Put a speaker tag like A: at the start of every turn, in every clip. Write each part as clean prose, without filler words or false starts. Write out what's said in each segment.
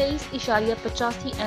A: 23.85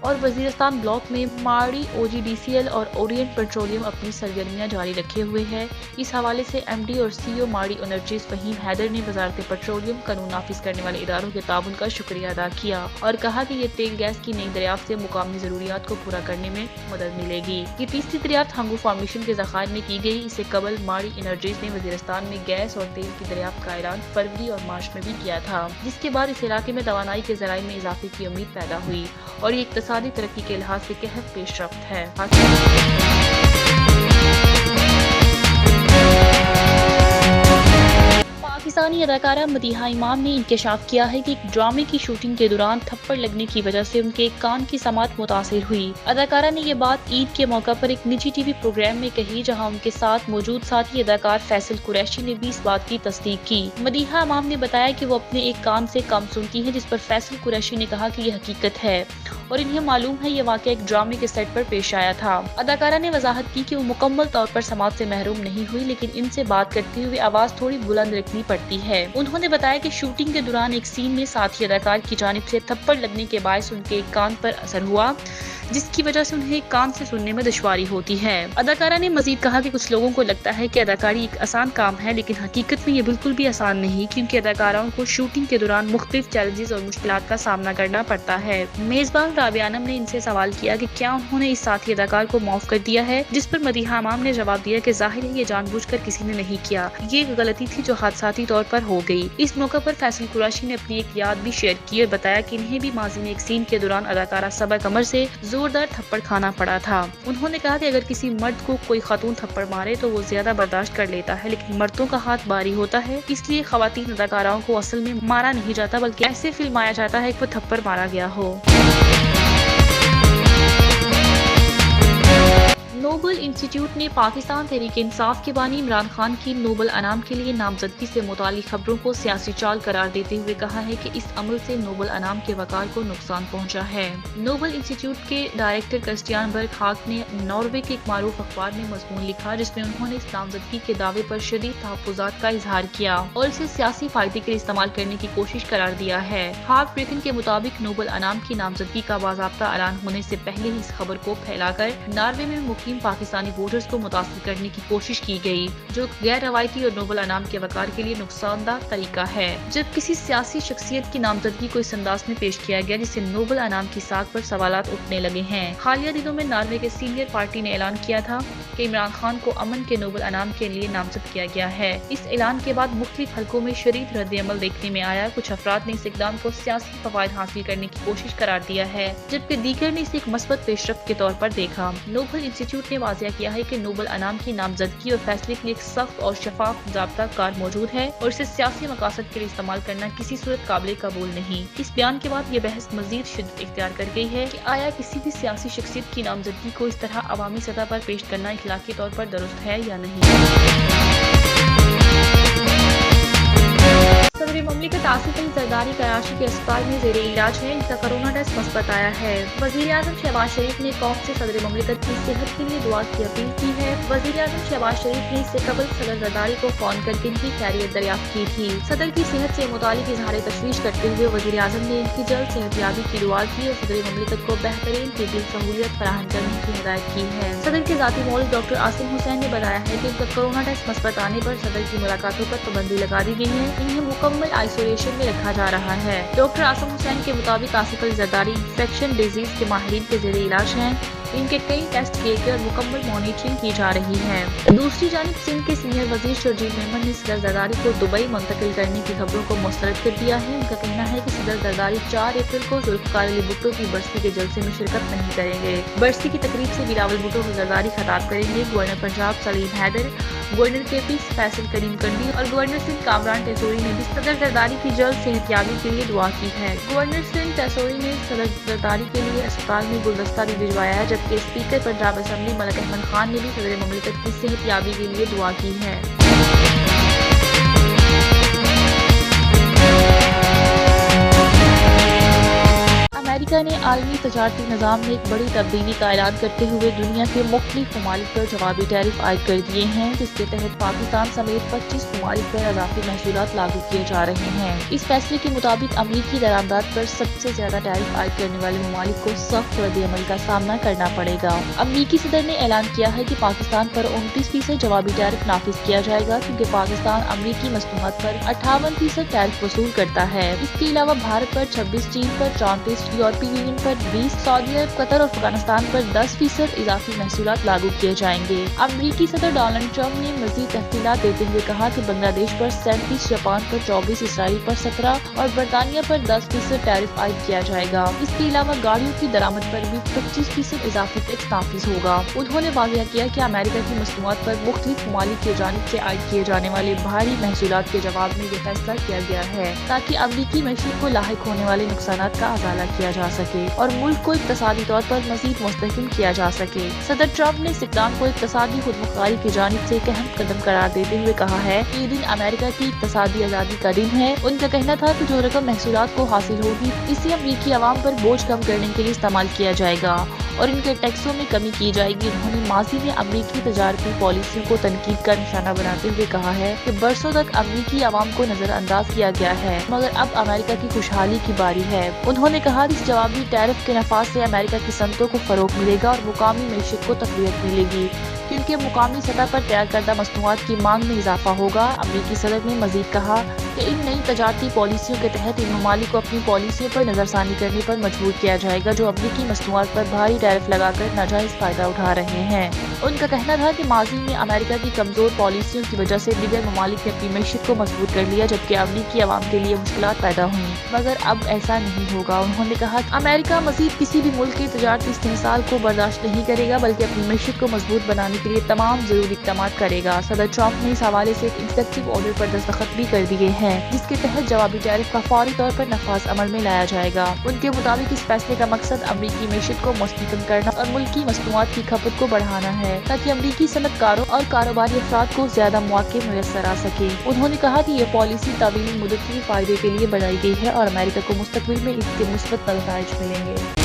A: اور وزیرستان بلاک میں ماڑی OGDCL اور اورینٹ پیٹرولیم اپنی سرگرمیاں جاری رکھے ہوئے ہے۔ اس حوالے سے MD اور CEO ماڑی انرجیز فہیم حیدر نے وزارت پیٹرولیم قانون نافذ کرنے والے اداروں کے تعاون کا شکریہ ادا کیا اور کہا کہ یہ تیل گیس کی نئی دریافت سے مقامی ضروریات کو پورا کرنے میں مدد ملے گی۔ یہ تیسری دریافت ہنگو فارمیشن کے ذخائر میں کی گئی۔ اس سے قبل ماڑی انرجیز نے وزیرستان میں گیس اور تیل کی دریافت کا اعلان فروری اور مارچ میں بھی کیا تھا، جس کے بعد اس علاقے میں توانائی کے ذرائع میں اضافے کی امید پیدا ہوئی اور یہ اقتصادی ترقی کے لحاظ سے کہت پیش رفت ہے۔ پاکستانی اداکارہ مدیحہ امام نے انکشاف کیا ہے کہ ایک ڈرامے کی شوٹنگ کے دوران تھپڑ لگنے کی وجہ سے ان کے ایک کان کی سماعت متاثر ہوئی۔ اداکارہ نے یہ بات عید کے موقع پر ایک نجی ٹی وی پروگرام میں کہی، جہاں ان کے ساتھ موجود ساتھی اداکار فیصل قریشی نے بھی اس بات کی تصدیق کی۔ مدیحہ امام نے بتایا کہ وہ اپنے ایک کان سے کم سنتی ہیں، جس پر فیصل قریشی نے کہا کہ یہ حقیقت ہے اور انہیں معلوم ہے یہ واقعہ ایک ڈرامے کے سیٹ پر پیش آیا تھا۔ اداکارہ نے وضاحت کی کہ وہ مکمل طور پر سماعت سے محروم نہیں ہوئی، لیکن ان سے بات کرتے ہوئے آواز تھوڑی بلند رکھنی پڑتی ہے۔ انہوں نے بتایا کہ شوٹنگ کے دوران ایک سین میں ساتھی اداکار کی جانب سے تھپڑ لگنے کے باعث ان کے ایک کان پر اثر ہوا، جس کی وجہ سے انہیں کان سے سننے میں دشواری ہوتی ہے۔ اداکارہ نے مزید کہا کہ کچھ لوگوں کو لگتا ہے کہ اداکاری ایک آسان کام ہے، لیکن حقیقت میں یہ بالکل بھی آسان نہیں، کیونکہ اداکاراؤں کو شوٹنگ کے دوران مختلف چیلنجز اور مشکلات کا سامنا کرنا پڑتا ہے۔ میزبان رابعہ انم نے ان سے سوال کیا کہ کیا انہوں نے اس ساتھی اداکار کو معاف کر دیا ہے، جس پر مدیحہ امام نے جواب دیا کہ ظاہر ہے یہ جان بوجھ کر کسی نے نہیں کیا، یہ ایک غلطی تھی جو حادثاتی طور پر ہو گئی۔ اس موقع پر فیصل قریشی نے اپنی ایک یاد بھی شیئر کی اور بتایا کہ انہیں بھی ماضی میں ایک سین کے دوران اداکارہ صبا قمر سے زوردار تھپڑ کھانا پڑا تھا۔ انہوں نے کہا کہ اگر کسی مرد کو کوئی خاتون تھپڑ مارے تو وہ زیادہ برداشت کر لیتا ہے، لیکن مردوں کا ہاتھ بھاری ہوتا ہے، اس لیے خواتین اداکاراؤں کو اصل میں مارا نہیں جاتا بلکہ ایسے فلمایا جاتا ہے کہ وہ تھپڑ مارا گیا ہو۔ نوبل انسٹیٹیوٹ نے پاکستان تحریک انصاف کے بانی عمران خان کی نوبل انعام کے لیے نامزدگی سے متعلق خبروں کو سیاسی چال قرار دیتے ہوئے کہا ہے کہ اس عمل سے نوبل انعام کے وقار کو نقصان پہنچا ہے۔ نوبل انسٹیٹیوٹ کے ڈائریکٹر کرسٹیان برگ ہاک نے ناروے کے ایک معروف اخبار میں مضمون لکھا، جس میں انہوں نے اس نامزدگی کے دعوے پر شدید تحفظات کا اظہار کیا اور اسے سیاسی فائدے کے لیے استعمال کرنے کی کوشش قرار دیا ہے۔ ہاک بریکن کے مطابق نوبل انعام کی نامزدگی کا باضابطہ اعلان ہونے سے پہلے ہی اس خبر کو پھیلا کر ناروے میں مقیم پاکستانی ووٹرز کو متاثر کرنے کی کوشش کی گئی، جو غیر روایتی اور نوبل انعام کے وقار کے لیے نقصان دہ طریقہ ہے۔ جب کسی سیاسی شخصیت کی نامزدگی کو اس انداز میں پیش کیا گیا جس سے نوبل انعام کی ساکھ پر سوالات اٹھنے لگے ہیں۔ حالیہ دنوں میں ناروے کے سینئر پارٹی نے اعلان کیا تھا کہ عمران خان کو امن کے نوبل انعام کے لیے نامزد کیا گیا ہے۔ اس اعلان کے بعد مختلف حلقوں میں شدید رد عمل دیکھنے میں آیا۔ کچھ افراد نے اس اقدام کو سیاسی فوائد حاصل کرنے کی کوشش قرار دیا ہے، جبکہ دیگر نے اسے ایک مثبت پیش رفت کے طور پر دیکھا۔ نوبل انسٹیٹیوٹ نے واضح کیا ہے کہ نوبل انعام کی نامزدگی اور فیصلے کے لیے ایک سخت اور شفاف ضابطہ کار موجود ہے اور اسے سیاسی مقاصد کے لیے استعمال کرنا کسی صورت قابل قبول نہیں۔ اس بیان کے بعد یہ بحث مزید شدت اختیار کر گئی ہے کہ آیا کسی بھی سیاسی شخصیت کی نامزدگی کو اس طرح عوامی سطح پر پیش کرنا اخلاقی طور پر درست ہے یا نہیں۔ صدر مملکت آصف علی زرداری کراچی کے اسپتال میں زیر علاج ہے، ان کا کورونا ٹیسٹ مثبت آیا ہے۔ وزیر اعظم شہباز شریف نے قوم سے صدر مملکت کی صحت کے لیے دعا کی اپیل کی ہے۔ وزیر اعظم شہباز شریف نے اس سے قبل صدر زرداری کو فون کر کے ان کی خیریت دریافت کی تھی۔ صدر کی صحت سے متعلق اظہار تشویش کرتے ہوئے وزیر اعظم نے ان کی جلد صحت یابی کی دعا کی اور صدر مملکت کو بہترین طبی سہولیت فراہم کرنے کی ہدایت کی ہے۔ صدر کے ذاتی مولد ڈاکٹر عاصم حسین نے بتایا ہے کہ ان کا کورونا ٹیسٹ مثبت آنے پر صدر کی ملاقاتوں پر پابندی لگا دی گئی ہے، انہیں مکمل آئسولیشن میں رکھا جا رہا ہے۔ ڈاکٹر عاصم حسین کے مطابق آصف علی زرداری انفیکشن ڈیزیز کے ماہرین کے زیر علاج ہیں، ان کے کئی ٹیسٹ کیے گئے اور مکمل مانیٹرنگ کی جا رہی ہے۔ دوسری جانب سندھ کے سینئر وزیر شرجیل میمن نے صدر زرداری کو دبئی منتقل کرنے کی خبروں کو مسترد کر دیا ہے۔ ان کا کہنا ہے کہ صدر زرداری 4 اپریل کو ذوالفقار علی بھٹو کی برسی کے جلسے میں شرکت نہیں کریں گے۔ برسی کی تقریب سے بلاول بھٹو کو زرداری خطاب کریں گے۔ گورنر پنجاب سلیم حیدر، گورنر KP فیصل کریم کنڈی اور گورنر سندھ کامران ٹیسوری نے بھی صدر زرداری کی جلد صحت یابی کے لیے دعا کی ہے۔ گورنر سندھ ٹیسوری نے صدر زرداری کے لیے اسپتال میں گلدستہ بھی بھجوایا ہے، جبکہ اسپیکر پنجاب اسمبلی ملک احمد خان نے بھی صدر مملکت کی صحت یابی کے لیے دعا کی ہے۔ امریکہ نے عالمی تجارتی نظام میں ایک بڑی تبدیلی کا اعلان کرتے ہوئے دنیا کے مختلف ممالک پر جوابی ٹیرف عائد کر دیے ہیں، جس کے تحت پاکستان سمیت 25 ممالک پر اضافی محصولات لاگو کیے جا رہے ہیں۔ اس فیصلے کے مطابق امریکی درآمدات پر سب سے زیادہ ٹیرف عائد کرنے والے ممالک کو سخت رد عمل کا سامنا کرنا پڑے گا۔ امریکی صدر نے اعلان کیا ہے کہ پاکستان پر 29% جوابی ٹیرف نافذ کیا جائے گا، کیونکہ پاکستان امریکی مصنوعات پر 58% ٹیرف وصول کرتا ہے۔ اس کے علاوہ بھارت پر 26%، چین پر 34%، یورپی یونین پر 20%، سعودی عرب، قطر اور افغانستان پر 10% اضافی محصولات لاگو کیے جائیں گے۔ امریکی صدر ڈونلڈ ٹرمپ نے مزید تفصیلات دیتے ہوئے کہا کہ بنگلہ دیش پر 37%، جاپان پر 24%، اسرائیل پر 17% اور برطانیہ پر 10% ٹیرف عائد کیا جائے گا۔ اس کے علاوہ گاڑیوں کی درآمد پر بھی 25% اضافی ٹیکس نافذ ہوگا۔ انہوں نے واضح کیا کہ امریکہ کی مصنوعات پر مختلف ممالک کی جانب سے عائد کیے جانے والے بھاری محصولات کے جواب میں یہ فیصلہ کیا گیا ہے تاکہ امریکی معیشت کو لاحق ہونے والے نقصانات کا ازالہ کیا جا سکے اور ملک کو اقتصادی طور پر مزید مستحکم کیا جا سکے۔ صدر ٹرمپ نے اس اقدام کو اقتصادی خود مختاری کی جانب سے ایک اہم قدم قرار دیتے ہوئے کہا ہے کہ یہ دن امریکہ کی اقتصادی آزادی کا دن ہے۔ ان کا کہنا تھا کہ جو رقم محصولات کو حاصل ہوگی اسے امریکی عوام پر بوجھ کم کرنے کے لیے استعمال کیا جائے گا اور ان کے ٹیکسوں میں کمی کی جائے گی۔ انہوں نے ماضی میں امریکی تجارتی پالیسیوں کو تنقید کا نشانہ بناتے ہوئے کہا ہے کہ برسوں تک امریکی عوام کو نظر انداز کیا گیا ہے، مگر اب امریکہ کی خوشحالی کی باری ہے۔ انہوں نے کہا کہ اس جوابی ٹیرف کے نفاذ سے امریکہ کی صنعتوں کو فروغ ملے گا اور مقامی معیشت کو تقویت ملے گی، کیونکہ مقامی سطح پر تیار کردہ مصنوعات کی مانگ میں اضافہ ہوگا۔ امریکی صدر نے مزید کہا کہ ان نئی تجارتی پالیسیوں کے تحت ان ممالک کو اپنی پالیسیوں پر نظر ثانی کرنے پر مجبور کیا جائے گا جو امریکی مصنوعات پر بھاری ٹیرف لگا کر ناجائز فائدہ اٹھا رہے ہیں۔ ان کا کہنا تھا کہ ماضی میں امریکہ کی کمزور پالیسیوں کی وجہ سے دیگر ممالک نے اپنی معیشت کو مضبوط کر لیا، جبکہ امریکی عوام کے لیے مشکلات پیدا ہوئیں، مگر اب ایسا نہیں ہوگا۔ انہوں نے کہا کہ امریکہ مزید کسی بھی ملک کے تجارتی استحصال کو برداشت نہیں کرے گا، بلکہ اپنی معیشت کو مضبوط بنانے کے لیے تمام ضروری اقدامات کرے گا۔ صدر ٹرمپ نے اس حوالے سے ایک ایگزیکٹو آرڈر پر دستخط بھی کر دیے ہیں، جس کے تحت جوابی ٹیرف کا فوری طور پر نفاذ عمل میں لایا جائے گا۔ ان کے مطابق اس فیصلے کا مقصد امریکی معیشت کو مستحکم کرنا اور ملکی مصنوعات کی کھپت کو بڑھانا ہے تاکہ امریکی صنعت کاروں اور کاروباری افراد کو زیادہ مواقع میسر آ سکے۔ انہوں نے کہا کہ یہ پالیسی طویل مدتی فائدے کے لیے بنائی گئی ہے اور امریکہ کو مستقبل میں اس کے مثبت نتائج ملیں گے۔